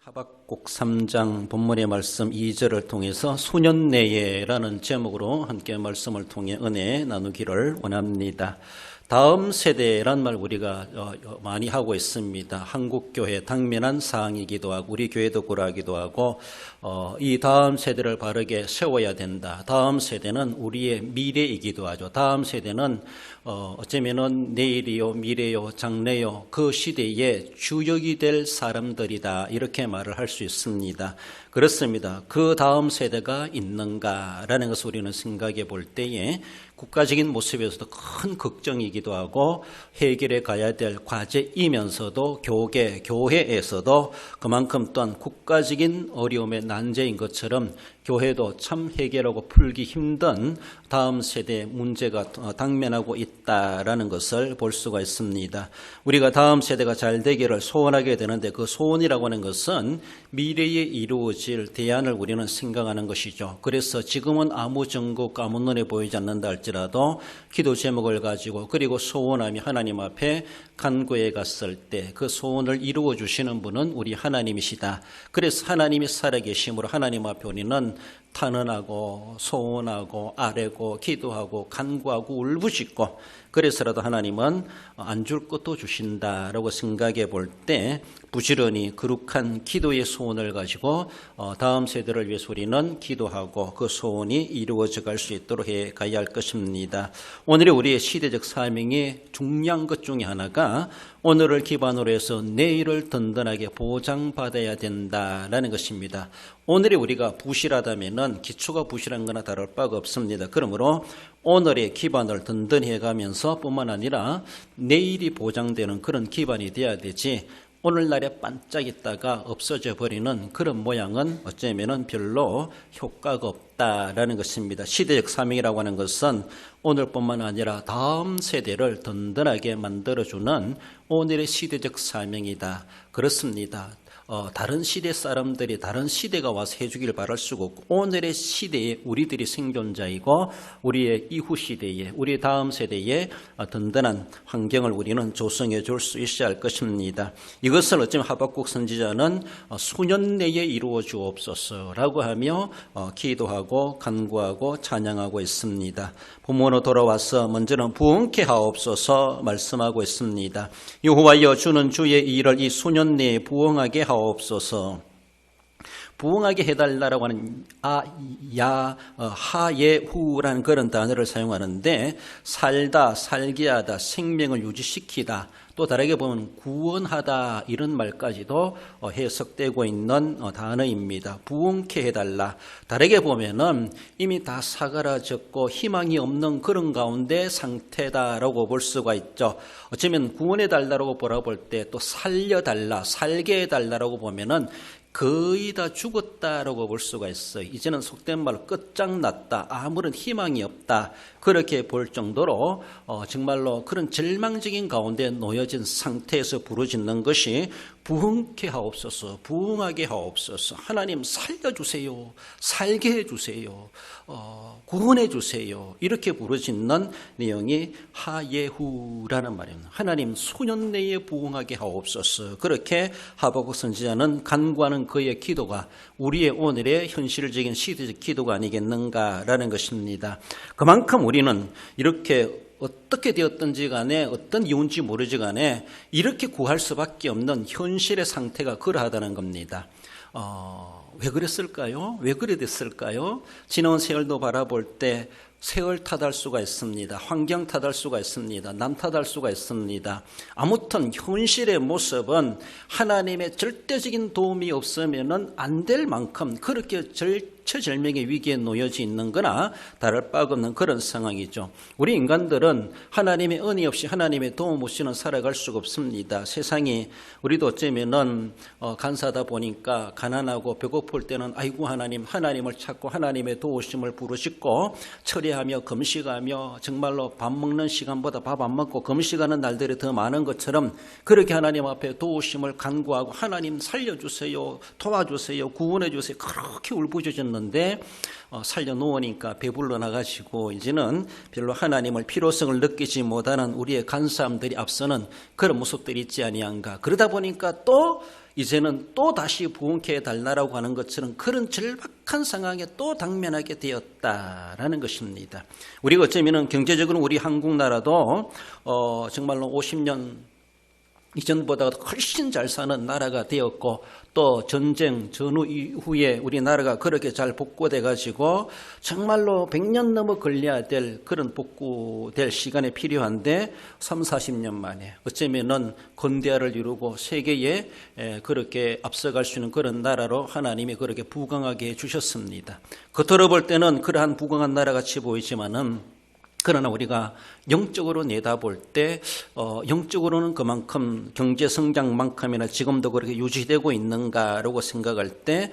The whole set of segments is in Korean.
하박국 3장 본문의 말씀 2절을 통해서 소년내에라는 제목으로 함께 말씀을 통해 은혜 나누기를 원합니다. 다음 세대란 말 우리가 많이 하고 있습니다. 한국교회 당면한 사항이기도 하고 우리 교회도 그러하기도 하고 이 다음 세대를 바르게 세워야 된다. 다음 세대는 우리의 미래이기도 하죠. 다음 세대는 어쩌면은 내일이요, 미래요, 장래요, 그 시대의 주역이 될 사람들이다. 이렇게 말을 할 수 있습니다. 그렇습니다. 그 다음 세대가 있는가라는 것을 우리는 생각해 볼 때에 국가적인 모습에서도 큰 걱정이기도 하고 해결해 가야 될 과제이면서도 교회에서도 그만큼 또한 국가적인 어려움의 난제인 것처럼 교회도 참 해결하고 풀기 힘든 다음 세대의 문제가 당면하고 있다라는 것을 볼 수가 있습니다. 우리가 다음 세대가 잘 되기를 소원하게 되는데 그 소원이라고 하는 것은 미래에 이루어질 대안을 우리는 생각하는 것이죠. 그래서 지금은 아무 증거, 아무 눈에 보이지 않는다 할지라도 기도 제목을 가지고 그리고 소원하며 하나님 앞에 간구해 갔을 때 그 소원을 이루어 주시는 분은 우리 하나님이시다. 그래서 하나님이 살아계심으로 하나님 앞에 우리는 탄원하고 소원하고 아뢰고 기도하고 간구하고 울부짖고 그래서라도 하나님은 안 줄 것도 주신다라고 생각해 볼 때 부지런히 거룩한 기도의 소원을 가지고 다음 세대를 위해서 우리는 기도하고 그 소원이 이루어져 갈 수 있도록 해 가야 할 것입니다. 오늘의 우리의 시대적 사명의 중요한 것 중에 하나가 오늘을 기반으로 해서 내일을 든든하게 보장받아야 된다라는 것입니다. 오늘이 우리가 부실하다면은 기초가 부실한 거나 다를 바가 없습니다. 그러므로 오늘의 기반을 든든히 해가면서 뿐만 아니라 내일이 보장되는 그런 기반이 돼야 되지 오늘날에 반짝있다가 없어져 버리는 그런 모양은 어쩌면은 별로 효과가 없다라는 것입니다. 시대적 사명이라고 하는 것은 오늘뿐만 아니라 다음 세대를 든든하게 만들어주는 오늘의 시대적 사명이다. 그렇습니다. 다른 시대 사람들이 다른 시대가 와서 해주길 바랄 수가 없고 오늘의 시대에 우리들이 생존자이고 우리의 이후 시대에 우리 다음 세대에 든든한 환경을 우리는 조성해 줄 수 있어야 할 것입니다. 이것을 어쩌면 하박국 선지자는 수년 내에 이루어 주옵소서라고 하며 기도하고 간구하고 찬양하고 있습니다. 본문으로 돌아와서 먼저는 부흥케 하옵소서 말씀하고 있습니다. 여호와여 주는 주의 일을 이 수년 내에 부흥하게 하옵소서. 부흥하게 해달라고 하는 하예후라는 그런 단어를 사용하는데 살다, 살게하다, 생명을 유지시키다, 또 다르게 보면 구원하다 이런 말까지도 해석되고 있는 단어입니다. 부흥케 해달라. 다르게 보면은 이미 다 사그라졌고 희망이 없는 그런 가운데 상태다라고 볼 수가 있죠. 어쩌면 구원해달라고 보라볼 때 또 살려달라, 살게 해달라고 보면은 거의 다 죽었다라고 볼 수가 있어요. 이제는 속된 말로 끝장났다, 아무런 희망이 없다, 그렇게 볼 정도로 정말로 그런 절망적인 가운데 놓여진 상태에서 부르짖는 것이 부흥케 하옵소서, 부흥하게 하옵소서, 하나님 살려주세요, 살게 해주세요, 구원해 주세요, 이렇게 부르짖는 내용이 하예후라는 말입니다. 하나님 수년 내에 부흥하게 하옵소서. 그렇게 하박국 선지자는 간구하는 그의 기도가 우리의 오늘의 현실적인 시대적 기도가 아니겠는가라는 것입니다. 그만큼 우리는 이렇게 어떻게 되었든지 간에 어떤 이유인지 모르지 간에 이렇게 구할 수밖에 없는 현실의 상태가 그러하다는 겁니다. 왜 그랬을까요? 왜 그래 됐을까요? 지나온 세월도 바라볼 때 세월 탓할 수가 있습니다. 환경 탓할 수가 있습니다. 남 탓할 수가 있습니다. 아무튼 현실의 모습은 하나님의 절대적인 도움이 없으면 안 될 만큼 그렇게 절체절명의 위기에 놓여져 있는 거나 다를 바가 없는 그런 상황이죠. 우리 인간들은 하나님의 은혜 없이 하나님의 도움 없이는 살아갈 수가 없습니다. 세상이 우리도 어쩌면은 간사하다 보니까 가난하고 배고플 때는 아이고 하나님을 찾고 하나님의 도우심을 부르짖고 처리하며 금식하며 정말로 밥 먹는 시간보다 밥 안 먹고 금식하는 날들이 더 많은 것처럼 그렇게 하나님 앞에 도우심을 간구하고 하나님 살려주세요, 도와주세요, 구원해 주세요, 그렇게 울부짖었는데 살려놓으니까 배불러 나가지고 이제는 별로 하나님을 필요성을 느끼지 못하는 우리의 간사함들이 앞서는 그런 모습들이 있지 아니한가. 그러다 보니까 또 이제는 또 다시 부흥케 해달라고 하는 것처럼 그런 절박한 상황에 또 당면하게 되었다라는 것입니다. 우리가 어쩌면 경제적으로 우리 한국 나라도 정말로 50년 이전보다 훨씬 잘 사는 나라가 되었고, 또 전쟁 전후 이후에 우리나라가 그렇게 잘 복구돼 가지고 정말로 100년 넘어 걸려야 될 그런 복구될 시간이 필요한데 3, 40년 만에 어쩌면은 건대화를 이루고 세계에 그렇게 앞서갈 수 있는 그런 나라로 하나님이 그렇게 부강하게 해 주셨습니다. 겉으로 볼 때는 그러한 부강한 나라 같이 보이지만은, 그러나 우리가 영적으로 내다볼 때 영적으로는 그만큼 경제 성장만큼이나 지금도 그렇게 유지되고 있는가라고 생각할 때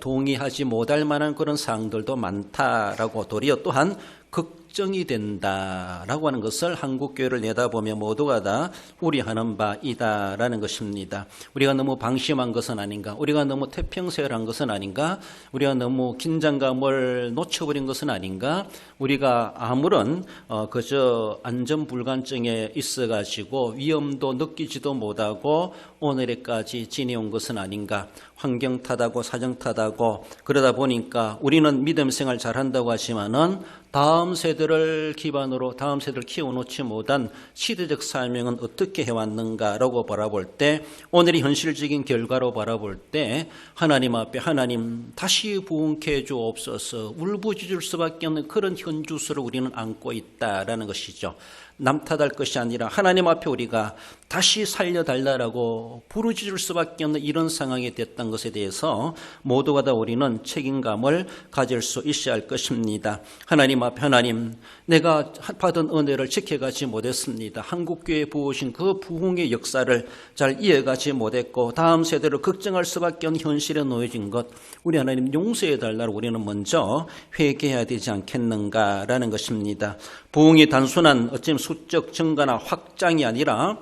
동의하지 못할 만한 그런 사항들도 많다라고 도리어 또한 걱정이 된다라고 하는 것을 한국교회를 내다보며 모두가 다 우려하는 바이다라는 것입니다. 우리가 너무 방심한 것은 아닌가? 우리가 너무 태평세열한 것은 아닌가? 우리가 너무 긴장감을 놓쳐버린 것은 아닌가? 우리가 아무런 그저 안전불감증에 있어가지고 위험도 느끼지도 못하고 오늘에까지 지내온 것은 아닌가? 환경 탓하고 사정 탓하고 그러다 보니까 우리는 믿음 생활 잘한다고 하지만은 다음 세대를 기반으로 다음 세대를 키워놓지 못한 시대적 사명은 어떻게 해왔는가라고 바라볼 때, 오늘의 현실적인 결과로 바라볼 때 하나님 앞에 하나님 다시 부흥케 해주옵소서 울부짖을 수밖에 없는 그런 현주소를 우리는 안고 있다라는 것이죠. 남 탓할 것이 아니라 하나님 앞에 우리가 다시 살려달라고 부르짖을 수밖에 없는 이런 상황이 됐던 것에 대해서 모두가 다 우리는 책임감을 가질 수 있어야 할 것입니다. 하나님 앞에 하나님, 내가 받은 은혜를 지켜가지 못했습니다. 한국교회에 부으신 그 부흥의 역사를 잘 이어가지 못했고 다음 세대를 걱정할 수밖에 없는 현실에 놓여진 것, 우리 하나님 용서해달라고 우리는 먼저 회개해야 되지 않겠는가라는 것입니다. 부흥이 단순한 어쩌면 수적 증가나 확장이 아니라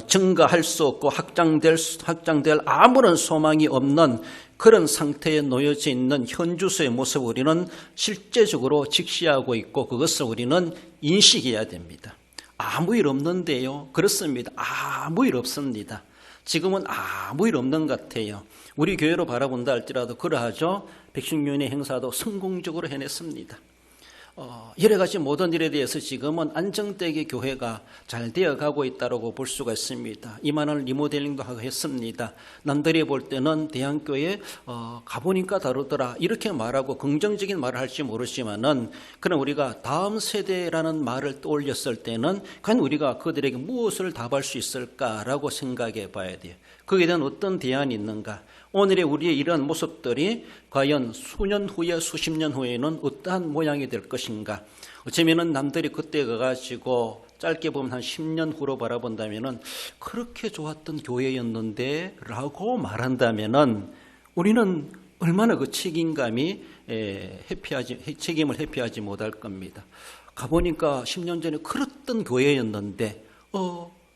증가할 수 없고 확장될 아무런 소망이 없는 그런 상태에 놓여져 있는 현주소의 모습을 우리는 실제적으로 직시하고 있고 그것을 우리는 인식해야 됩니다. 아무 일 없는데요. 그렇습니다. 아무 일 없습니다. 지금은 아무 일 없는 것 같아요. 우리 교회로 바라본다 할지라도 그러하죠. 백신윤회 행사도 성공적으로 해냈습니다. 여러 가지 모든 일에 대해서 지금은 안정되게 교회가 잘 되어가고 있다고 볼 수가 있습니다. 이만한 리모델링도 하고 했습니다. 남들이 볼 때는 대한교회 가보니까 다르더라 이렇게 말하고 긍정적인 말을 할지 모르지만은, 그럼 우리가 다음 세대라는 말을 떠올렸을 때는 과연 우리가 그들에게 무엇을 답할 수 있을까라고 생각해 봐야 돼요. 거기에 대한 어떤 대안이 있는가? 오늘의 우리의 이런 모습들이 과연 수년 후에 수십 년 후에는 어떠한 모양이 될 것인가? 어쩌면은 남들이 그때 가가지고 짧게 보면 한 10년 후로 바라본다면은 그렇게 좋았던 교회였는데 라고 말한다면은 우리는 얼마나 그 책임을 회피하지 못할 겁니다. 가보니까 10년 전에 그랬던 교회였는데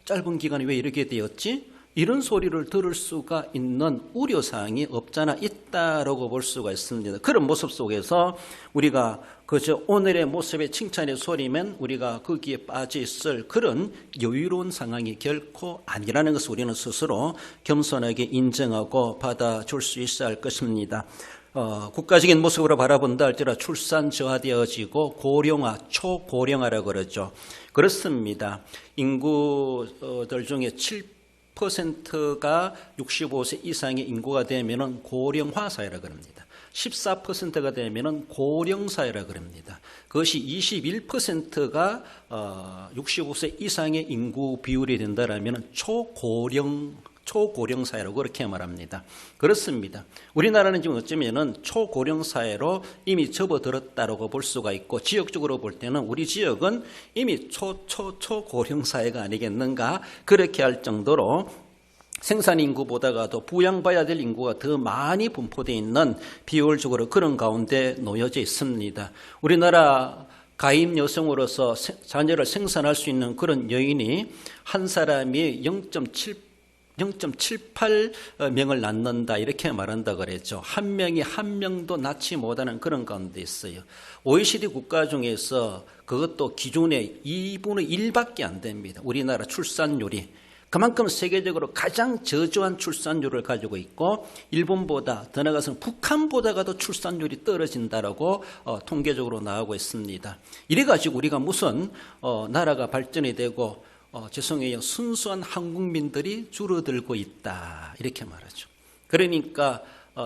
짧은 기간에 왜 이렇게 되었지? 이런 소리를 들을 수가 있는 우려사항이 없잖아 있다라고 볼 수가 있습니다. 그런 모습 속에서 우리가 그저 오늘의 모습의 칭찬의 소리면 우리가 거기에 빠져 있을 그런 여유로운 상황이 결코 아니라는 것을 우리는 스스로 겸손하게 인정하고 받아줄 수 있어야 할 것입니다. 국가적인 모습으로 바라본다 할지라도 출산 저하되어지고 고령화, 초고령화라고 그러죠. 그렇습니다. 인구들 중에 7%가 65세 이상의 인구가 되면은 고령화 사회라 그럽니다. 14%가 되면은 고령 사회라 그럽니다. 그것이 21%가 65세 이상의 인구 비율이 된다라면은 초고령 사회라고 그렇게 말합니다. 그렇습니다. 우리나라는 지금 어쩌면은 초고령 사회로 이미 접어들었다라고 볼 수가 있고, 지역적으로 볼 때는 우리 지역은 이미 초고령 사회가 아니겠는가 그렇게 할 정도로 생산 인구보다가도 부양받아야 될 인구가 더 많이 분포되어 있는 비효율적으로 그런 가운데 놓여져 있습니다. 우리나라 가임 여성으로서 자녀를 생산할 수 있는 그런 여인이 한 사람이 0.78명을 낳는다 이렇게 말한다 그랬죠. 한 명이 한 명도 낳지 못하는 그런 가운데 있어요. OECD 국가 중에서 그것도 기준의 2분의 1밖에 안 됩니다. 우리나라 출산율이. 그만큼 세계적으로 가장 저조한 출산율을 가지고 있고 일본보다 더 나아가서는 북한보다도 출산율이 떨어진다라고 통계적으로 나오고 있습니다. 이래가지고 우리가 무슨 나라가 발전이 되고 죄송해요, 순수한 한국민들이 줄어들고 있다 이렇게 말하죠. 그러니까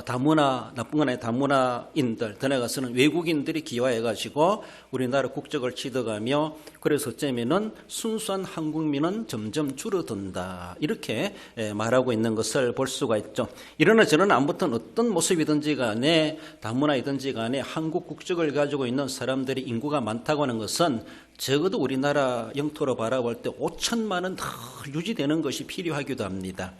다문화, 나쁜 건 아니라 다문화인들, 더 나아가서는 외국인들이 기화해가지고 우리나라 국적을 취득하며 그래서 어쩌면은 순수한 한국민은 점점 줄어든다. 이렇게 말하고 있는 것을 볼 수가 있죠. 이러나 저는 아무튼 어떤 모습이든지 간에 다문화이든지 간에 한국 국적을 가지고 있는 사람들이 인구가 많다고 하는 것은 적어도 우리나라 영토로 바라볼 때 5천만은 더 유지되는 것이 필요하기도 합니다.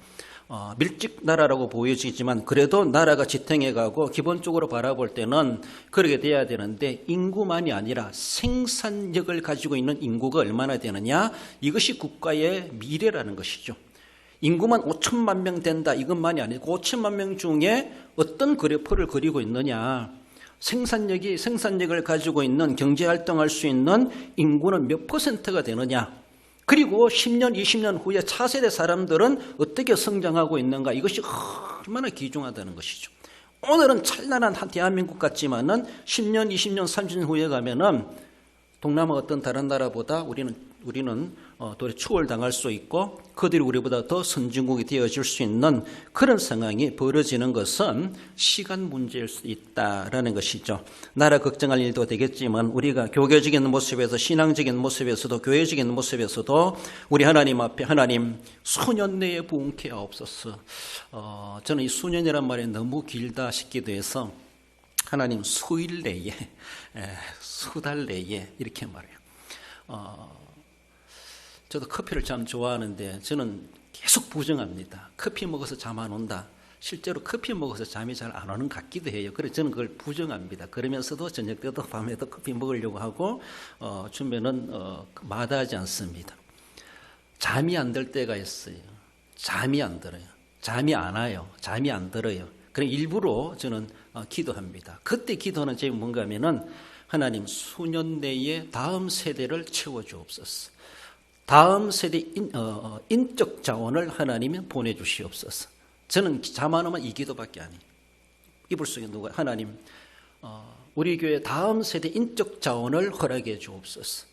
밀집 나라라고 보여지지만 그래도 나라가 지탱해가고 기본적으로 바라볼 때는 그렇게 돼야 되는데 인구만이 아니라 생산력을 가지고 있는 인구가 얼마나 되느냐, 이것이 국가의 미래라는 것이죠. 인구만 5천만 명 된다 이것만이 아니고 5천만 명 중에 어떤 그래프를 그리고 있느냐, 생산력을 가지고 있는 경제활동할 수 있는 인구는 몇 퍼센트가 되느냐, 그리고 10년, 20년 후에 차세대 사람들은 어떻게 성장하고 있는가, 이것이 얼마나 귀중하다는 것이죠. 오늘은 찬란한 한 대한민국 같지만은 10년, 20년, 30년 후에 가면은 동남아 어떤 다른 나라보다 우리는 도리어 추월당할 수 있고 그들이 우리보다 더 선진국이 되어질 수 있는 그런 상황이 벌어지는 것은 시간 문제일 수 있다라는 것이죠. 나라 걱정할 일도 되겠지만 우리가 교교적인 모습에서, 신앙적인 모습에서도, 교회적인 모습에서도 우리 하나님 앞에 하나님 수년 내에 부흥케 하옵소서. 저는 이 수년이란 말이 너무 길다 싶기도 해서 하나님 수일 내에, 수달 내에 이렇게 말해요. 저도 커피를 참 좋아하는데 저는 계속 부정합니다. 커피 먹어서 잠 안 온다. 실제로 커피 먹어서 잠이 잘 안 오는 것 같기도 해요. 그래서 저는 그걸 부정합니다. 그러면서도 저녁 때도 밤에도 커피 먹으려고 하고 주면은 마다하지 않습니다. 잠이 안 들 때가 있어요. 잠이 안 들어요. 잠이 안 와요. 잠이 안 들어요. 그래 일부러 저는 기도합니다. 그때 기도는 제가 뭔가 하면은 하나님 수년 내에 다음 세대를 채워주옵소서. 다음 세대 인적 자원을 하나님이 보내주시옵소서. 저는 잠 안 오면 이 기도밖에 안 해요. 이불 속에 누가 하나님 우리 교회 다음 세대 인적 자원을 허락해 주옵소서.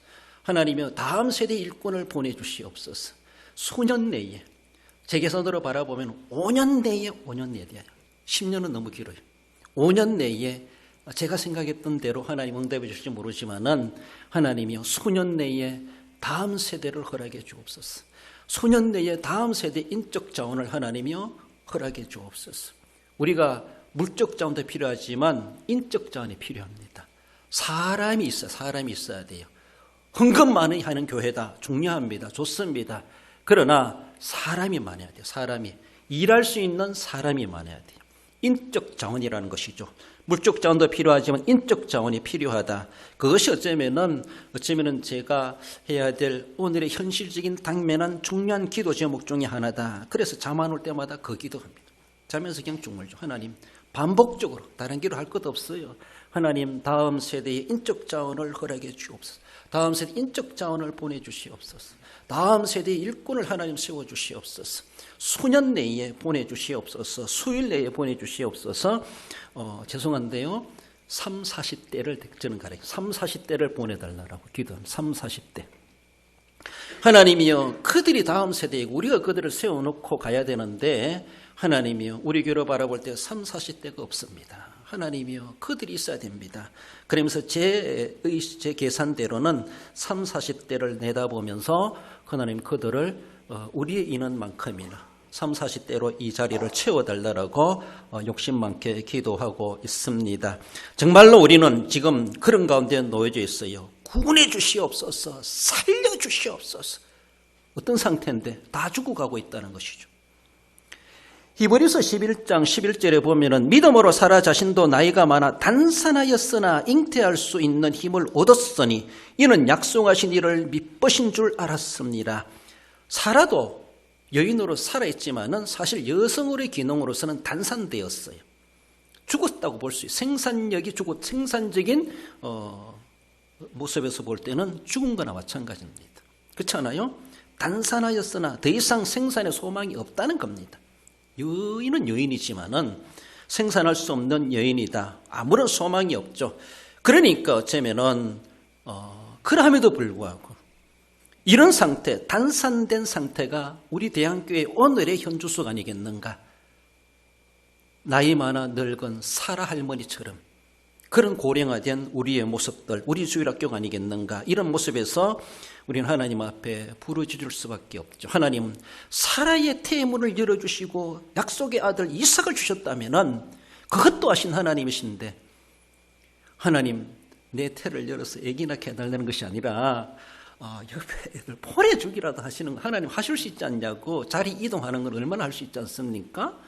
하나님이여 다음 세대 일꾼을 보내주시옵소서. 수년 내에 제 계산으로 바라보면 5년 내에 돼요. 10년은 너무 길어요. 5년 내에 제가 생각했던 대로 하나님 응답해 주실지 모르지만은 하나님이여 수년 내에 다음 세대를 허락해 주옵소서. 수년 내에 다음 세대 인적 자원을 하나님이여 허락해 주옵소서. 우리가 물적 자원도 필요하지만 인적 자원이 필요합니다. 사람이 있어야 돼요. 헌금 많이 하는 교회다. 중요합니다. 좋습니다. 그러나 사람이 많아야 돼요. 사람이. 일할 수 있는 사람이 많아야 돼요. 인적 자원이라는 것이죠. 물적 자원도 필요하지만 인적 자원이 필요하다. 그것이 어쩌면은 제가 해야 될 오늘의 현실적인 당면한 중요한 기도 제목 중에 하나다. 그래서 잠 안 올 때마다 그 기도합니다. 자면서 그냥 중물죠. 하나님 반복적으로 다른 기도 할 것 없어요. 하나님 다음 세대의 인적 자원을 허락해 주옵소서. 다음 세대 인적 자원을 보내주시옵소서. 다음 세대의 일꾼을 하나님 세워주시옵소서. 수년 내에 보내주시옵소서. 수일 내에 보내주시옵소서. 죄송한데요. 3, 40대를 저는 가르쳐요. 3, 40대를 보내달라고 기도합니다. 3, 40대. 하나님이여 그들이 다음 세대이고 우리가 그들을 세워놓고 가야 되는데 하나님이여 우리 교회로 바라볼 때 3, 40대가 없습니다. 하나님이여 그들이 있어야 됩니다. 그러면서 제 계산대로는 3, 40대를 내다보면서 하나님 그들을 우리의 인원만큼이나 3, 40대로 이 자리를 채워달라고 욕심 많게 기도하고 있습니다. 정말로 우리는 지금 그런 가운데 놓여져 있어요. 구원해 주시옵소서. 살려 주시옵소서. 어떤 상태인데 다 죽어가고 있다는 것이죠. 히브리서 11장 11절에 보면은 믿음으로 사라 자신도 나이가 많아 단산하였으나 잉태할 수 있는 힘을 얻었으니 이는 약속하신 이를 미쁘신 줄 알았습니다. 사라도 여인으로 살아있지만은 사실 여성으로의 기능으로서는 단산되었어요. 죽었다고 볼 수 있어요. 생산력이 죽었, 생산적인 모습에서 볼 때는 죽은 거나 마찬가지입니다. 그렇지 않아요? 단산하였으나 더 이상 생산의 소망이 없다는 겁니다. 여인은 여인이지만은 생산할 수 없는 여인이다. 아무런 소망이 없죠. 그러니까 어쩌면은 그럼에도 불구하고 이런 상태, 단산된 상태가 우리 대한교회 오늘의 현주소가 아니겠는가? 나이 많아 늙은 사라 할머니처럼 그런 고령화된 우리의 모습들, 우리 주일학교가 아니겠는가? 이런 모습에서 우리는 하나님 앞에 부르짖을 수밖에 없죠. 하나님, 사라의 태문을 열어주시고 약속의 아들 이삭을 주셨다면 그것도 하신 하나님이신데, 하나님, 내 태를 열어서 아기 낳게 해달라는 것이 아니라 옆에 애들 보내주기라도 하시는 거 하나님 하실 수 있지 않냐고. 자리 이동하는 건 얼마나 할 수 있지 않습니까?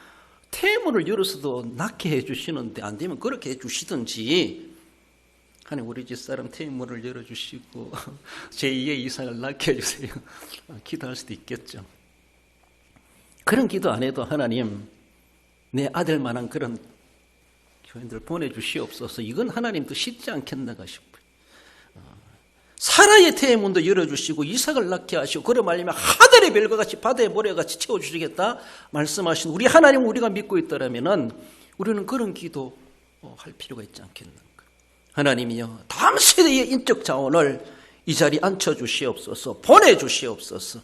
태문을 열어서도 낳게 해주시는데 안 되면 그렇게 해주시든지, 하나님 우리 집사람 태문을 열어주시고 제2의 이삭을 낳게 해주세요. 기도할 수도 있겠죠. 그런 기도 안 해도 하나님 내 아들만한 그런 교인들 보내주시옵소서. 이건 하나님도 쉽지 않겠는가 싶어요. 사라의 태문도 열어주시고 이삭을 낳게 하시고 그러 말미암아 하늘의 별과 같이 바다의 모래같이 채워주시겠다 말씀하신 우리 하나님 우리가 믿고 있더라면 우리는 그런 기도 할 필요가 있지 않겠는가. 하나님이여, 다음 세대의 인적 자원을 이 자리에 앉혀주시옵소서. 보내주시옵소서.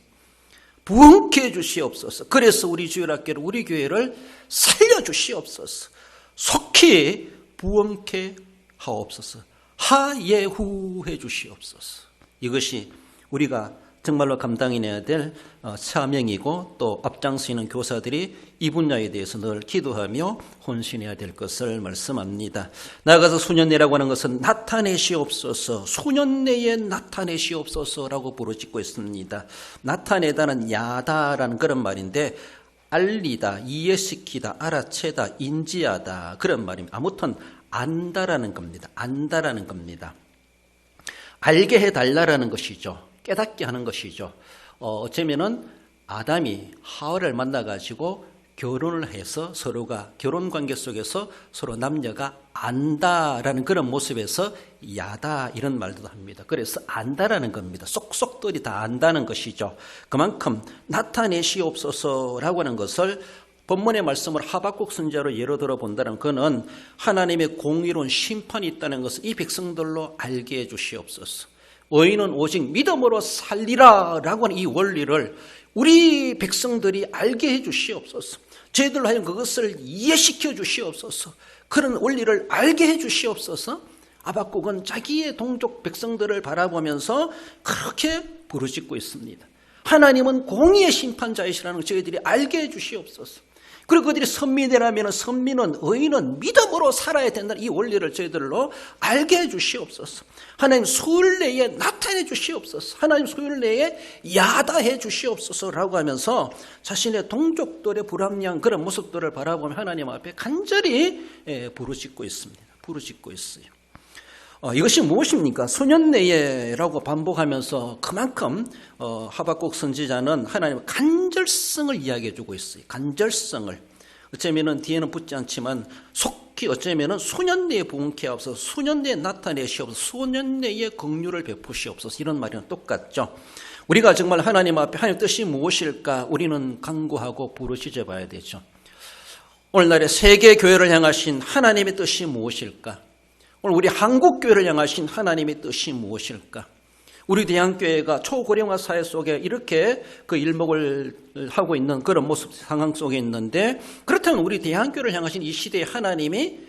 부흥케 해주시옵소서. 그래서 우리 주일학교를, 우리 교회를 살려주시옵소서. 속히 부흥케 하옵소서. 하예후해 주시옵소서. 이것이 우리가 정말로 감당해내야 될 사명이고, 또 앞장서 있는 교사들이 이 분야에 대해서 늘 기도하며 헌신해야 될 것을 말씀합니다. 나아가서 수년내라고 하는 것은 나타내시옵소서, 수년내에 나타내시옵소서라고 부르짖고 있습니다. 나타내다는 야다라는 그런 말인데, 알리다, 이해시키다, 알아채다, 인지하다 그런 말입니다. 아무튼 안다라는 겁니다. 안다라는 겁니다. 알게 해달라라는 것이죠. 깨닫게 하는 것이죠. 어쩌면은 아담이 하와를 만나가지고 결혼을 해서 서로가 결혼 관계 속에서 서로 남녀가 안다라는 그런 모습에서 야다 이런 말도 합니다. 그래서 안다라는 겁니다. 쏙쏙들이 다 안다는 것이죠. 그만큼 나타내시옵소서라고 하는 것을 본문의 말씀을 하박국 선지자로 예로 들어 본다면 그는 하나님의 공의로운 심판이 있다는 것을 이 백성들로 알게 해 주시옵소서. 의인은 오직 믿음으로 살리라 라고 하는 이 원리를 우리 백성들이 알게 해 주시옵소서. 저희들로 하여금 그것을 이해시켜 주시옵소서. 그런 원리를 알게 해 주시옵소서. 하박국은 자기의 동족 백성들을 바라보면서 그렇게 부르짖고 있습니다. 하나님은 공의의 심판자이시라는 걸 저희들이 알게 해 주시옵소서. 그리고 그들이 선민이라면 선민은 의인은 믿음으로 살아야 된다는 이 원리를 저희들로 알게 해 주시옵소서. 하나님 수일 내에 나타내 주시옵소서. 하나님 수일 내에 야다해 주시옵소서라고 하면서 자신의 동족들의 불합리한 그런 모습들을 바라보며 하나님 앞에 간절히 부르짖고 있습니다. 부르짖고 있어요. 이것이 무엇입니까? 수년내에라고 반복하면서 그만큼 하박국 선지자는 하나님의 간절성을 이야기해주고 있어요. 간절성을. 어쩌면은 뒤에는 붙지 않지만 속히 어쩌면은 수년내에 부흥케 하옵소서, 수년내에 나타내시옵소서, 수년내에 긍휼을 베푸시옵소서 이런 말이랑 똑같죠. 우리가 정말 하나님 앞에 하나님 뜻이 무엇일까 우리는 간구하고 부르짖어 봐야 되죠. 오늘날의 세계 교회를 향하신 하나님의 뜻이 무엇일까? 오늘 우리 한국교회를 향하신 하나님의 뜻이 무엇일까? 우리 대한교회가 초고령화 사회 속에 이렇게 그 일목을 하고 있는 그런 모습 상황 속에 있는데, 그렇다면 우리 대한교회를 향하신 이 시대의 하나님의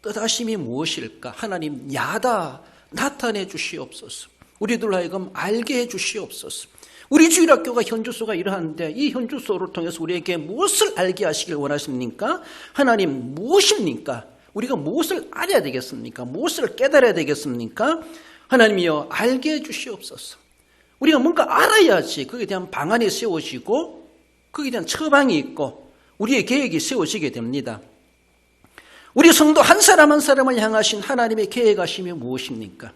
뜻하심이 무엇일까? 하나님 야다 나타내 주시옵소서. 우리들 하여금 알게 해 주시옵소서. 우리 주일학교가 현주소가 이러한데 이 현주소를 통해서 우리에게 무엇을 알게 하시길 원하십니까? 하나님 무엇입니까? 우리가 무엇을 알아야 되겠습니까? 무엇을 깨달아야 되겠습니까? 하나님이여 알게 해 주시옵소서. 우리가 뭔가 알아야지 거기에 대한 방안이 세워지고 거기에 대한 처방이 있고 우리의 계획이 세워지게 됩니다. 우리 성도 한 사람 한 사람을 향하신 하나님의 계획하심이 무엇입니까?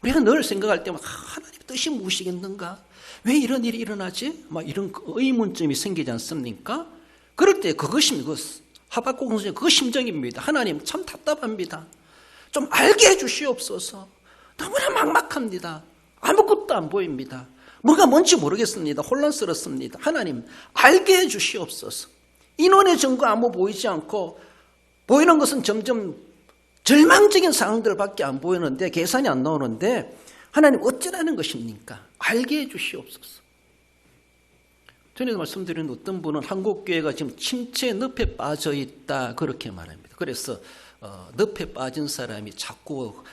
우리가 늘 생각할 때마다 하나님의 뜻이 무엇이겠는가? 왜 이런 일이 일어나지? 막 이런 의문점이 생기지 않습니까? 그럴 때 그것입니다. 하박국 선생님 그 심정입니다. 하나님 참 답답합니다. 좀 알게 해 주시옵소서. 너무나 막막합니다. 아무것도 안 보입니다. 뭐가 뭔지 모르겠습니다. 혼란스럽습니다. 하나님 알게 해주시옵소서. 인원의 증거 아무 보이지 않고 보이는 것은 점점 절망적인 상황들밖에 안 보이는데 계산이 안 나오는데 하나님 어쩌라는 것입니까? 알게 해주시옵소서. 전에도 말씀드린 어떤 분은 한국교회가 지금 침체의 늪에 빠져 있다 그렇게 말합니다. 그래서 늪에 빠진 사람이 자꾸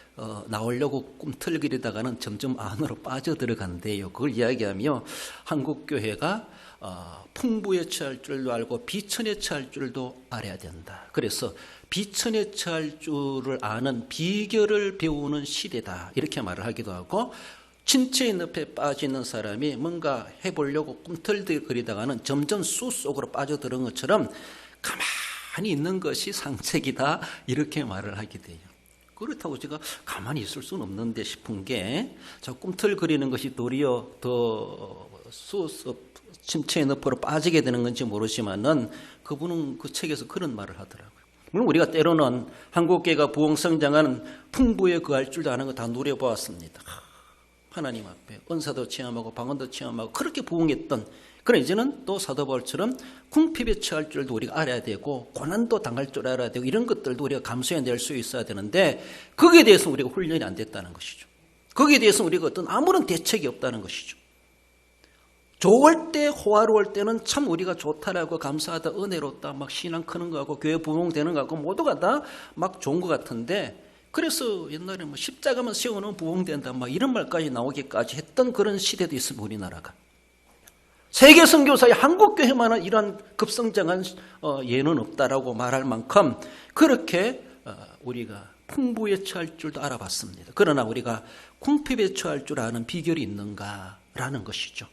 나오려고 꿈틀거리다가는 점점 안으로 빠져들어간대요. 그걸 이야기하며 한국교회가 풍부에 처할 줄도 알고 비천에 처할 줄도 알아야 된다. 그래서 비천에 처할 줄을 아는 비결을 배우는 시대다 이렇게 말을 하기도 하고, 침체의 늪에 빠지는 사람이 뭔가 해보려고 꿈틀거리다가는 점점 수 속으로 빠져들은 것처럼 가만히 있는 것이 상책이다 이렇게 말을 하게 돼요. 그렇다고 제가 가만히 있을 수는 없는데 싶은 게, 저 꿈틀거리는 것이 도리어 더 침체의 늪으로 빠지게 되는 건지 모르지만은 그분은 그 책에서 그런 말을 하더라고요. 물론 우리가 때로는 한국교회가 부흥성장하는 풍부에 거할 줄도 아는 거 다 누려보았습니다. 하나님 앞에 은사도 체험하고 방언도 체험하고 그렇게 부흥했던, 그럼 이제는 또 사도 바울처럼 궁핍에 처할 줄도 우리가 알아야 되고 고난도 당할 줄 알아야 되고 이런 것들도 우리가 감수해낼 수 있어야 되는데, 거기에 대해서 우리가 훈련이 안 됐다는 것이죠. 거기에 대해서 우리가 어떤 아무런 대책이 없다는 것이죠. 좋을 때, 호화로울 때는 참 우리가 좋다라고 감사하다, 은혜롭다, 막 신앙 크는 거하고 교회 부흥되는 거하고 모두가 다 막 좋은 것 같은데, 그래서 옛날에 뭐 십자가만 세우는 부흥된다 막 이런 말까지 나오기까지 했던 그런 시대도 있습니다. 우리나라가 세계 선교사의 한국교회만은 이런 급성장한 예는 없다라고 말할 만큼 그렇게 우리가 풍부에 처할 줄도 알아봤습니다. 그러나 우리가 궁핍에 처할 줄 아는 비결이 있는가라는 것이죠.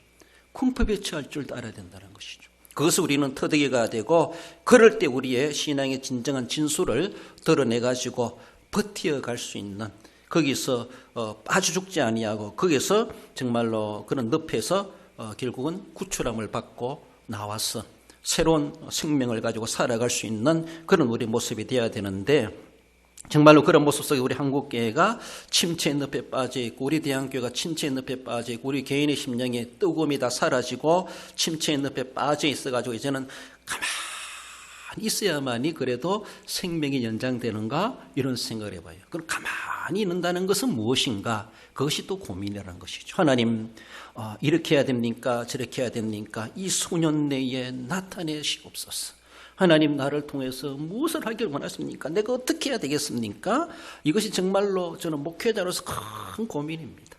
궁핍에 처할 줄도 알아야 된다는 것이죠. 그것을 우리는 터득이가 되고, 그럴 때 우리의 신앙의 진정한 진수를 드러내가지고 버티어갈 수 있는, 거기서 빠져 죽지 아니하고 거기서 정말로 그런 늪에서 결국은 구출함을 받고 나와서 새로운 생명을 가지고 살아갈 수 있는 그런 우리 모습이 되어야 되는데, 정말로 그런 모습 속에 우리 한국교회가 침체의 늪에 빠져 있고, 우리 대한교회가 침체의 늪에 빠져 있고, 우리 개인의 심령의 뜨거움이 다 사라지고 침체의 늪에 빠져 있어가지고 이제는 가만히 있어야만이 그래도 생명이 연장되는가 이런 생각을 해봐요. 그럼 가만히 있는다는 것은 무엇인가? 그것이 또 고민이라는 것이죠. 하나님 이렇게 해야 됩니까? 저렇게 해야 됩니까? 이 소년 내에 나타내시옵소서. 하나님 나를 통해서 무엇을 하길 원하십니까? 내가 어떻게 해야 되겠습니까? 이것이 정말로 저는 목회자로서 큰 고민입니다.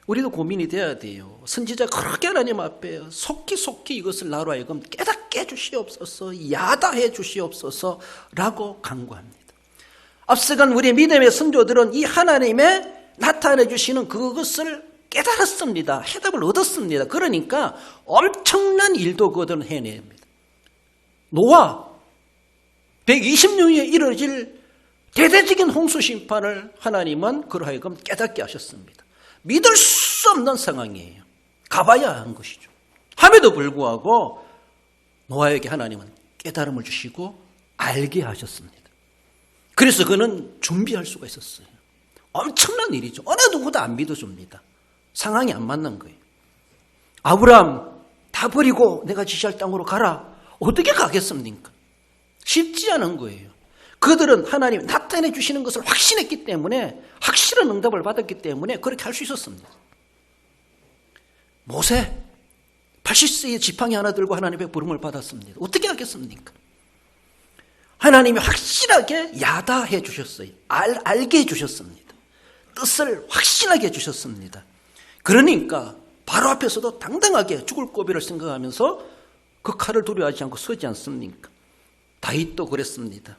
우리도 고민이 돼야 돼요. 선지자 그렇게 하나님 앞에 속히 이것을 나로 하여금 깨닫게 해주시옵소서, 야다해 주시옵소서라고 간구합니다. 앞서간 우리의 믿음의 선조들은 이 하나님의 나타내 주시는 그것을 깨달았습니다. 해답을 얻었습니다. 그러니까 엄청난 일도 그들은 해냅니다. 노아 120년에 이뤄질 대대적인 홍수 심판을 하나님은 그로 하여금 깨닫게 하셨습니다. 믿을 수 없는 상황이에요. 가봐야 하는 것이죠. 함에도 불구하고 노아에게 하나님은 깨달음을 주시고 알게 하셨습니다. 그래서 그는 준비할 수가 있었어요. 엄청난 일이죠. 어느 누구도 안 믿어줍니다. 상황이 안 맞는 거예요. 아브라함 다 버리고 내가 지시할 땅으로 가라. 어떻게 가겠습니까? 쉽지 않은 거예요. 그들은 하나님이 나타내 주시는 것을 확신했기 때문에, 확실한 응답을 받았기 때문에 그렇게 할 수 있었습니다. 모세 80세의 지팡이 하나 들고 하나님의 부름을 받았습니다. 어떻게 하겠습니까? 하나님이 확실하게 야다해 주셨어요. 알게 해 주셨습니다. 뜻을 확신하게 해 주셨습니다. 그러니까 바로 앞에서도 당당하게 죽을 고비를 생각하면서 그 칼을 두려워하지 않고 서지 않습니까? 다윗도 그랬습니다.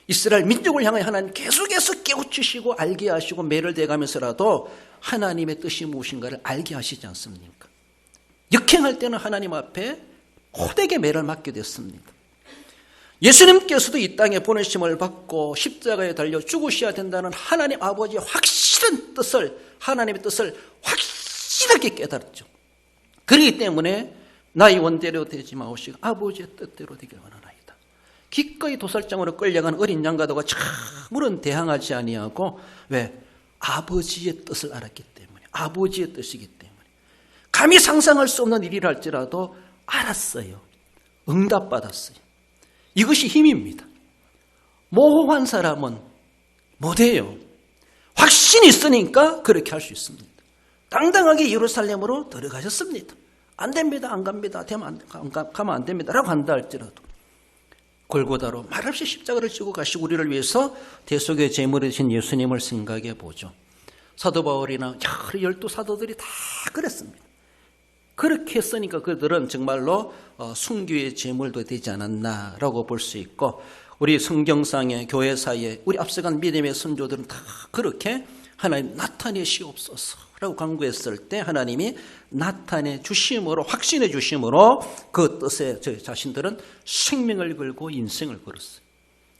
이스라엘 민족을 향해 하나님 계속해서 깨우치시고 알게 하시고 매를 대가면서라도 하나님의 뜻이 무엇인가를 알게 하시지 않습니까? 역행할 때는 하나님 앞에 호되게 매를 맞게 됐습니다. 예수님께서도 이 땅에 보내심을 받고 십자가에 달려 죽으셔야 된다는 하나님 아버지의 확실한 뜻을, 하나님의 뜻을 확실하게 깨달았죠. 그렇기 때문에 나의 원대로 되지 마오시고 아버지의 뜻대로 되길 원하나이다. 기꺼이 도살장으로 끌려간 어린 양가도가 참으로 대항하지 아니하고, 왜? 아버지의 뜻을 알았기 때문에, 아버지의 뜻이기 때문에. 감히 상상할 수 없는 일이라 할지라도 알았어요. 응답받았어요. 이것이 힘입니다. 모호한 사람은 못해요. 확신이 있으니까 그렇게 할 수 있습니다. 당당하게 예루살렘으로 들어가셨습니다. 안 됩니다. 안 갑니다. 가면 안 됩니다. 라고 한다 할지라도 골고다로 말없이 십자가를 지고 가시고 우리를 위해서 대속의 제물이 되신 예수님을 생각해 보죠. 사도 바울이나 열두 사도들이 다 그랬습니다. 그렇게 했으니까 그들은 정말로 순교의 제물도 되지 않았나라고 볼 수 있고, 우리 성경상의 교회사에 우리 앞서간 믿음의 선조들은 다 그렇게 하나님 나타내시옵소서라고 간구했을 때 하나님이 나타내 주심으로, 확신해 주심으로 그 뜻에 저희 자신들은 생명을 걸고 인생을 걸었어요.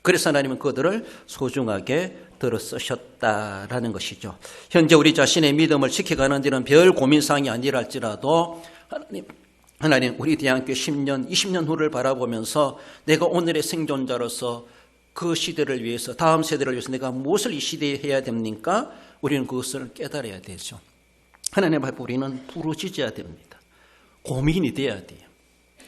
그래서 하나님은 그들을 소중하게 들어 쓰셨다라는 것이죠. 현재 우리 자신의 믿음을 지켜가는 데는 별 고민사항이 아니라 할지라도 하나님 우리 대학교 10년, 20년 후를 바라보면서 내가 오늘의 생존자로서 그 시대를 위해서, 다음 세대를 위해서 내가 무엇을 이 시대에 해야 됩니까? 우리는 그것을 깨달아야 되죠. 하나님 앞에 우리는 부르짖어야 됩니다. 고민이 돼야 돼요.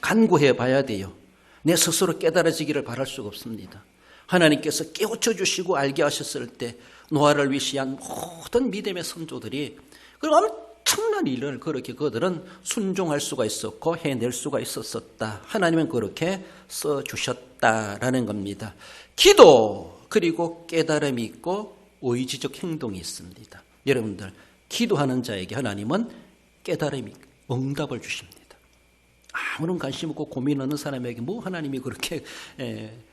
간구해 봐야 돼요. 내 스스로 깨달아지기를 바랄 수가 없습니다. 하나님께서 깨우쳐 주시고 알게 하셨을 때 노아를 위시한 모든 믿음의 선조들이 그 엄청난 일을 그렇게 그들은 순종할 수가 있었고 해낼 수가 있었었다. 하나님은 그렇게 써주셨다라는 겁니다. 기도 그리고 깨달음이 있고 의지적 행동이 있습니다. 여러분들 기도하는 자에게 하나님은 깨달음이 응답을 주십니다. 아무런 관심 없고 고민 없는 사람에게 뭐 하나님이 그렇게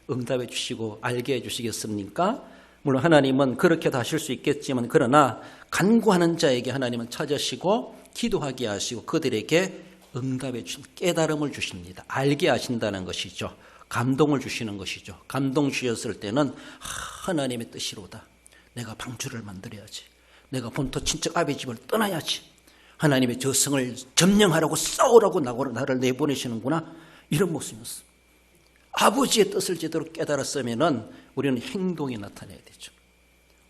응답해 주시고 알게 해 주시겠습니까? 물론 하나님은 그렇게도 하실 수 있겠지만, 그러나 간구하는 자에게 하나님은 찾으시고 기도하게 하시고 그들에게 응답해 주신 깨달음을 주십니다. 알게 하신다는 것이죠. 감동을 주시는 것이죠. 감동 주셨을 때는 하나님의 뜻이로다. 내가 방주를 만들어야지. 내가 본토 친척 아비 집을 떠나야지. 하나님의 저성을 점령하라고 싸우라고 나를 내보내시는구나. 이런 모습이었어. 아버지의 뜻을 제대로 깨달았으면 우리는 행동이 나타나야 되죠.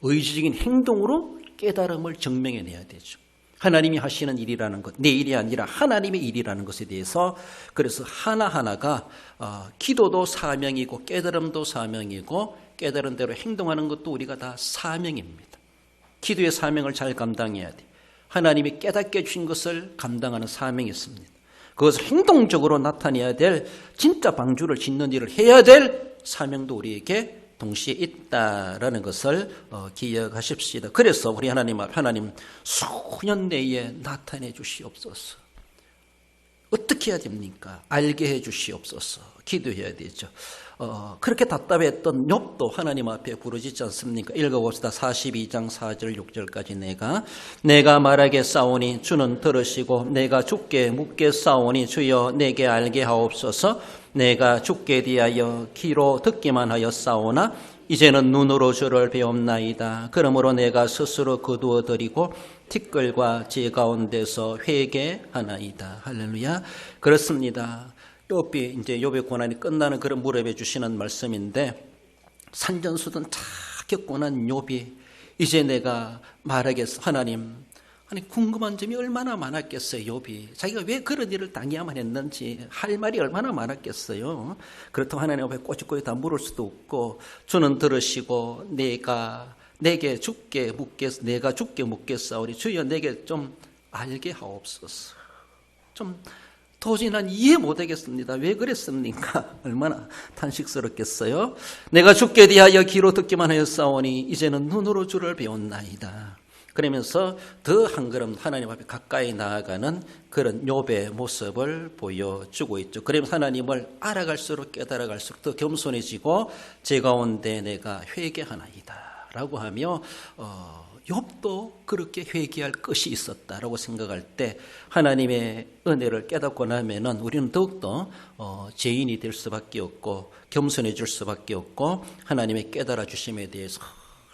의지적인 행동으로 깨달음을 증명해내야 되죠. 하나님이 하시는 일이라는 것, 내 일이 아니라 하나님의 일이라는 것에 대해서, 그래서 하나하나가 기도도 사명이고 깨달음도 사명이고 깨달은 대로 행동하는 것도 우리가 다 사명입니다. 기도의 사명을 잘 감당해야 돼요. 하나님이 깨닫게 해주신 것을 감당하는 사명이 있습니다. 그것을 행동적으로 나타내야 될, 진짜 방주를 짓는 일을 해야 될 사명도 우리에게 동시에 있다라는 것을 기억하십시다. 그래서 우리 하나님 수년 내에 나타내 주시옵소서. 어떻게 해야 됩니까? 알게 해 주시옵소서. 기도해야 되죠. 그렇게 답답했던 욥도 하나님 앞에 부르짖지 않습니까? 읽어봅시다. 42장 4절 6절까지. 내가 말하겠사오니 주는 들으시고 내가 주께 묻겠사오니 주여 내게 알게 하옵소서. 내가 주께 대하여 귀로 듣기만 하였사오나 이제는 눈으로 주를 배움나이다. 그러므로 내가 스스로 거두어 드리고 티끌과 제 가운데서 회개하나이다. 할렐루야. 그렇습니다. 욥이 이제 욥의 고난이 끝나는 그런 무렵에 주시는 말씀인데, 산전수전 다 겪고 난 욥이 이제 내가 말하겠어. 하나님, 아니 궁금한 점이 얼마나 많았겠어요. 욥이 자기가 왜 그런 일을 당해야만 했는지 할 말이 얼마나 많았겠어요. 그렇다고 하나님 앞에 꼬치꼬치 다 물을 수도 없고, 주는 들으시고 내가 주께 묻겠사오니 주여 내게 좀 알게 하옵소서. 좀 도저히 난 이해 못하겠습니다. 왜 그랬습니까? 얼마나 탄식스럽겠어요. 내가 주께 대하여 귀로 듣기만 하였사오니 이제는 눈으로 주를 배웠나이다. 그러면서 더 한 걸음 하나님 앞에 가까이 나아가는 그런 욥의 모습을 보여주고 있죠. 그러면서 하나님을 알아갈수록 깨달아갈수록 더 겸손해지고 제 가운데 내가 회개하나이다 라고 하며 욥도 그렇게 회개할 것이 있었다라고 생각할 때 하나님의 은혜를 깨닫고 나면은 우리는 더욱더 죄인이 될 수밖에 없고 겸손해질 수밖에 없고 하나님의 깨달아 주심에 대해서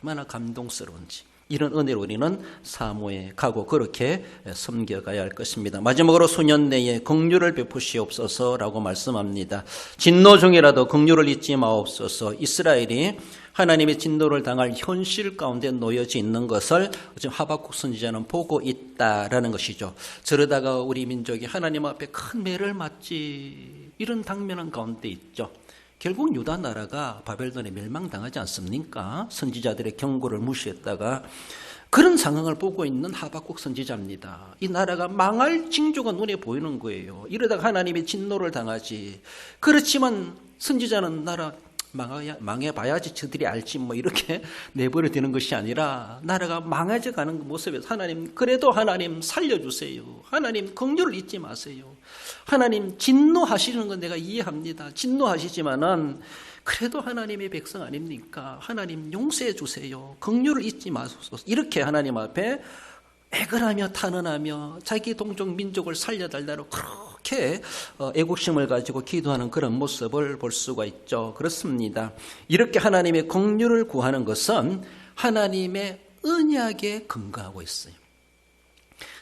얼마나 감동스러운지, 이런 은혜를 우리는 사모해 가고 그렇게 섬겨가야 할 것입니다. 마지막으로 수년 내에 긍휼을 베푸시옵소서라고 말씀합니다. 진노 중이라도 긍휼을 잊지 마옵소서. 이스라엘이 하나님의 진노를 당할 현실 가운데 놓여져 있는 것을 지금 하박국 선지자는 보고 있다라는 것이죠. 저러다가 우리 민족이 하나님 앞에 큰 매를 맞지, 이런 당면한 가운데 있죠. 결국 유다 나라가 바벨론에 멸망당하지 않습니까? 선지자들의 경고를 무시했다가. 그런 상황을 보고 있는 하박국 선지자입니다. 이 나라가 망할 징조가 눈에 보이는 거예요. 이러다가 하나님의 진노를 당하지. 그렇지만 선지자는 나라 망해봐야지 저들이 알지 뭐 이렇게 내버려 두는 것이 아니라 나라가 망해져 가는 모습에서 하나님, 그래도 하나님 살려주세요. 하나님 긍휼을 잊지 마세요. 하나님 진노하시는 건 내가 이해합니다. 진노하시지만은 그래도 하나님의 백성 아닙니까? 하나님 용서해 주세요. 긍휼을 잊지 마소서. 이렇게 하나님 앞에 애걸하며 탄원하며 자기 동족 민족을 살려달라고 그렇게 애국심을 가지고 기도하는 그런 모습을 볼 수가 있죠. 그렇습니다. 이렇게 하나님의 긍휼을 구하는 것은 하나님의 언약에 근거하고 있어요.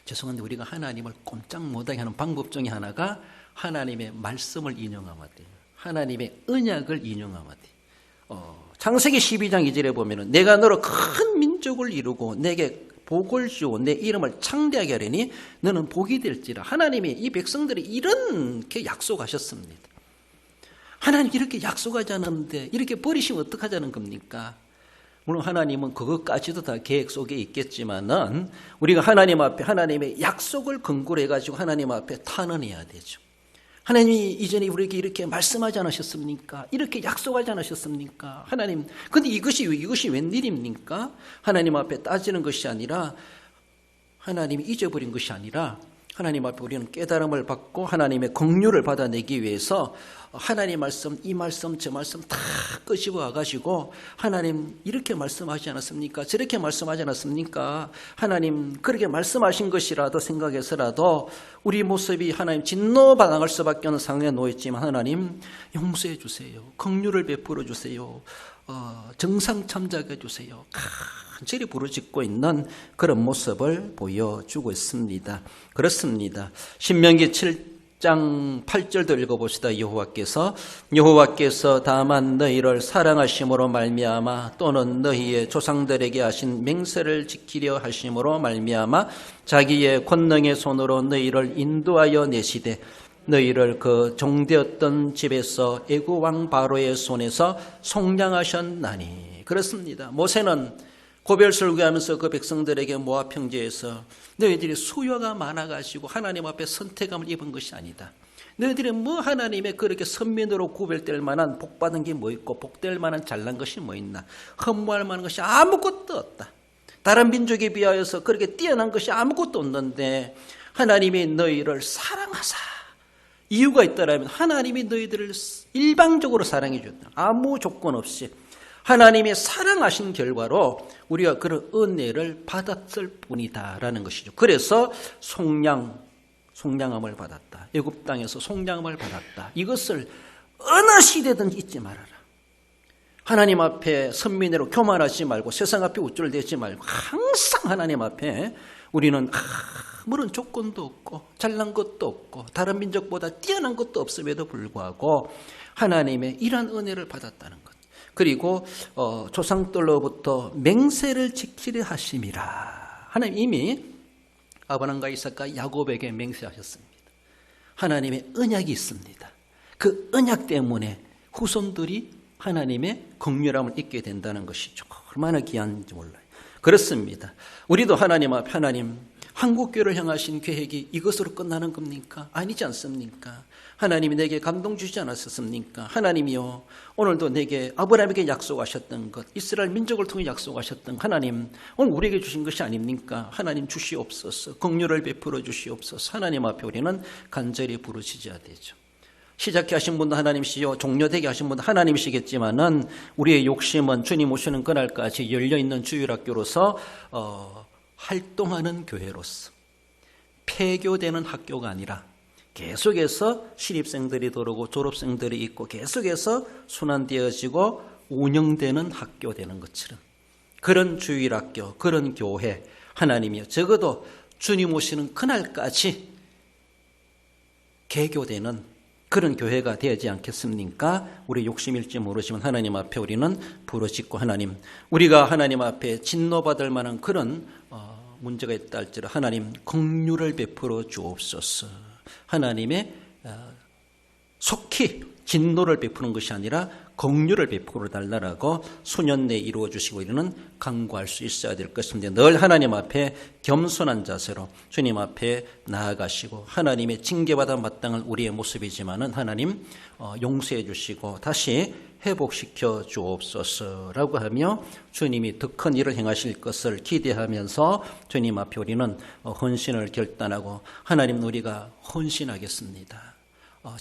죄송한데 우리가 하나님을 꼼짝 못하게 하는 방법 중에 하나가 하나님의 말씀을 인용하면 돼요. 하나님의 언약을 인용하면 돼요. 창세기 12장 2절에 보면은 내가 너로 큰 민족을 이루고 내게 복을 주고 내 이름을 창대하게 하려니 너는 복이 될지라. 하나님이 이 백성들이 이렇게 약속하셨습니다. 하나님 이렇게 약속하지 않았는데 이렇게 버리시면 어떡하자는 겁니까? 물론 하나님은 그것까지도 다 계획 속에 있겠지만은 우리가 하나님 앞에 하나님의 약속을 근거로 해가지고 하나님 앞에 탄원해야 되죠. 하나님이 이전에 우리에게 이렇게 말씀하지 않으셨습니까? 이렇게 약속하지 않으셨습니까? 하나님, 근데 이것이 웬일입니까? 하나님 앞에 따지는 것이 아니라, 하나님이 잊어버린 것이 아니라, 하나님 앞에 우리는 깨달음을 받고 하나님의 긍휼을 받아내기 위해서 하나님 말씀, 이 말씀, 저 말씀 다 끄집어 와가지고 하나님 이렇게 말씀하지 않았습니까? 저렇게 말씀하지 않았습니까? 하나님 그렇게 말씀하신 것이라도 생각해서라도 우리 모습이 하나님 진노받아갈 수밖에 없는 상황에 놓였지만 하나님 용서해 주세요. 긍휼을 베풀어 주세요. 정상 참작해 주세요. 간절히 부르짖고 있는 그런 모습을 보여주고 있습니다. 그렇습니다. 신명기 7장 8절도 읽어봅시다. 여호와께서 다만 너희를 사랑하심으로 말미암아 또는 너희의 조상들에게 하신 맹세를 지키려 하심으로 말미암아 자기의 권능의 손으로 너희를 인도하여 내시되 너희를 그 종되었던 집에서 애굽 왕 바로의 손에서 속량하셨나니. 그렇습니다. 모세는 고별설교하면서 그 백성들에게 모압 평지에서 너희들이 수요가 많아가지고 하나님 앞에 선택감을 입은 것이 아니다. 너희들이 뭐 하나님의 그렇게 선민으로 구별될 만한 복받은 게 뭐 있고 복될 만한 잘난 것이 뭐 있나. 허무할 만한 것이 아무것도 없다. 다른 민족에 비하여서 그렇게 뛰어난 것이 아무것도 없는데 하나님이 너희를 사랑하사. 이유가 있다라면 하나님이 너희들을 일방적으로 사랑해 줬다. 아무 조건 없이. 하나님의 사랑하신 결과로 우리가 그런 은혜를 받았을 뿐이다라는 것이죠. 그래서 속량함을 받았다. 애굽 땅에서 속량함을 받았다. 이것을 어느 시대든 잊지 말아라. 하나님 앞에 선민으로 교만하지 말고 세상 앞에 우쭐대지 말고 항상 하나님 앞에 우리는 아무런 조건도 없고 잘난 것도 없고 다른 민족보다 뛰어난 것도 없음에도 불구하고 하나님의 이러한 은혜를 받았다는 것. 그리고 조상들로부터 맹세를 지키려 하심이라. 하나님 이미 아브라함과 이삭과 야곱에게 맹세하셨습니다. 하나님의 언약이 있습니다. 그 언약 때문에 후손들이 하나님의 긍휼함을 잊게 된다는 것이죠. 얼마나 귀한지 몰라요. 그렇습니다. 우리도 하나님 앞에 하나님 한국교회를 향하신 계획이 이것으로 끝나는 겁니까? 아니지 않습니까? 하나님이 내게 감동 주지 않았었습니까? 하나님이요 오늘도 내게 아브라함에게 약속하셨던 것, 이스라엘 민족을 통해 약속하셨던 하나님 오늘 우리에게 주신 것이 아닙니까? 하나님 주시옵소서. 긍휼을 베풀어 주시옵소서. 하나님 앞에 우리는 간절히 부르짖어야 되죠. 시작해 하신 분도 하나님이시요 종료되게 하신 분도 하나님이시겠지만은 우리의 욕심은 주님 오시는 그날까지 열려있는 주일학교로서 활동하는 교회로서 폐교되는 학교가 아니라 계속해서 신입생들이 들어오고 졸업생들이 있고 계속해서 순환되어지고 운영되는 학교 되는 것처럼 그런 주일학교, 그런 교회 하나님이요 적어도 주님 오시는 그날까지 개교되는 그런 교회가 되지 않겠습니까? 우리 욕심일지 모르지만 하나님 앞에 우리는 부르짖고 하나님, 우리가 하나님 앞에 진노받을 만한 그런 문제가 있다 할지라도 하나님 긍휼을 베풀어 주옵소서. 하나님의 속히 진노를 베푸는 것이 아니라 긍휼을 베풀어 달라라고 수년 내에 이루어 주시고 이르는 간구할 수 있어야 될 것인데, 늘 하나님 앞에 겸손한 자세로 주님 앞에 나아가시고 하나님의 징계받아 마땅한 우리의 모습이지만은 하나님 용서해 주시고 다시 회복시켜 주옵소서라고 하며 주님이 더 큰 일을 행하실 것을 기대하면서 주님 앞에 우리는 헌신을 결단하고 하나님, 우리가 헌신하겠습니다.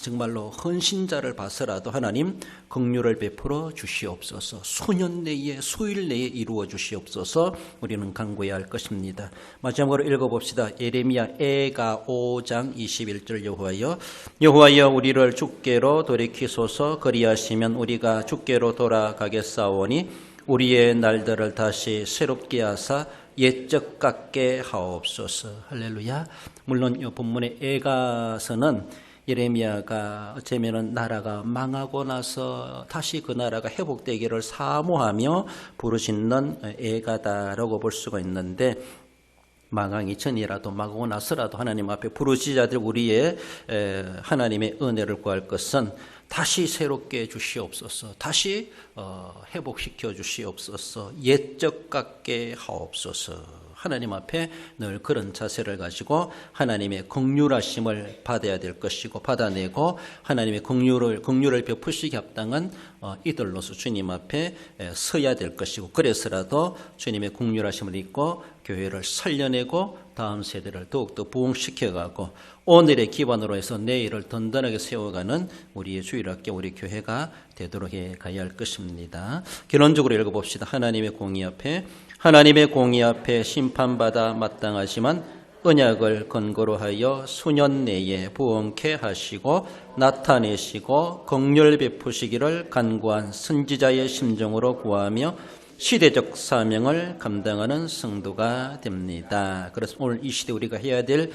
정말로 헌신자를 봐서라도 하나님 긍휼을 베풀어 주시옵소서. 수년 내에, 수일 내에 이루어 주시옵소서. 우리는 간구해야 할 것입니다. 마지막으로 읽어봅시다. 예레미야 애가 5장 21절. 여호와여 우리를 주께로 돌이키소서. 그리하시면 우리가 주께로 돌아가겠사오니 우리의 날들을 다시 새롭게 하사 옛적 같게 하옵소서. 할렐루야. 물론 이 본문의 애가서는 예레미야가 어쩌면은 나라가 망하고 나서 다시 그 나라가 회복되기를 사모하며 부르짖는 애가다라고 볼 수가 있는데, 망하기 전이라도 망하고 나서라도 하나님 앞에 부르짖자들 우리의 하나님의 은혜를 구할 것은 다시 새롭게 주시옵소서. 다시 회복시켜 주시옵소서. 옛적 같게 하옵소서. 하나님 앞에 늘 그런 자세를 가지고 하나님의 긍휼하심을 받아야 될 것이고, 받아내고 하나님의 긍휼을 베푸시기 합당한 이들로서 주님 앞에 서야 될 것이고, 그래서라도 주님의 긍휼하심을 잊고 교회를 살려내고 다음 세대를 더욱더 부흥시켜가고 오늘의 기반으로 해서 내일을 든든하게 세워가는 우리의 주일학교, 우리 교회가 되도록 해가야 할 것입니다. 결론적으로 읽어봅시다. 하나님의 공의 앞에 심판받아 마땅하지만 언약을 근거로 하여 수년 내에 부흥케 하시고 나타내시고 긍휼 베푸시기를 간구한 선지자의 심정으로 구하며 시대적 사명을 감당하는 성도가 됩니다. 그래서 오늘 이 시대 우리가 해야 될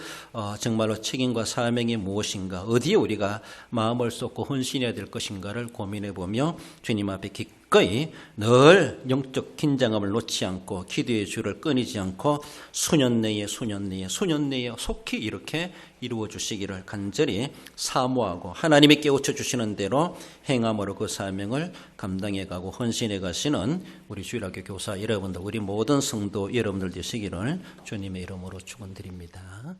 정말로 책임과 사명이 무엇인가, 어디에 우리가 마음을 쏟고 헌신해야 될 것인가를 고민해보며 주님 앞에 기꺼이 늘 영적 긴장감을 놓지 않고 기도의 줄을 끊이지 않고 수년 내에 속히 이렇게 이루어 주시기를 간절히 사모하고 하나님이 깨우쳐 주시는 대로 행함으로 그 사명을 감당해 가고 헌신해 가시는 우리 주일학교 교사 여러분들, 우리 모든 성도 여러분들 되시기를 주님의 이름으로 축원드립니다.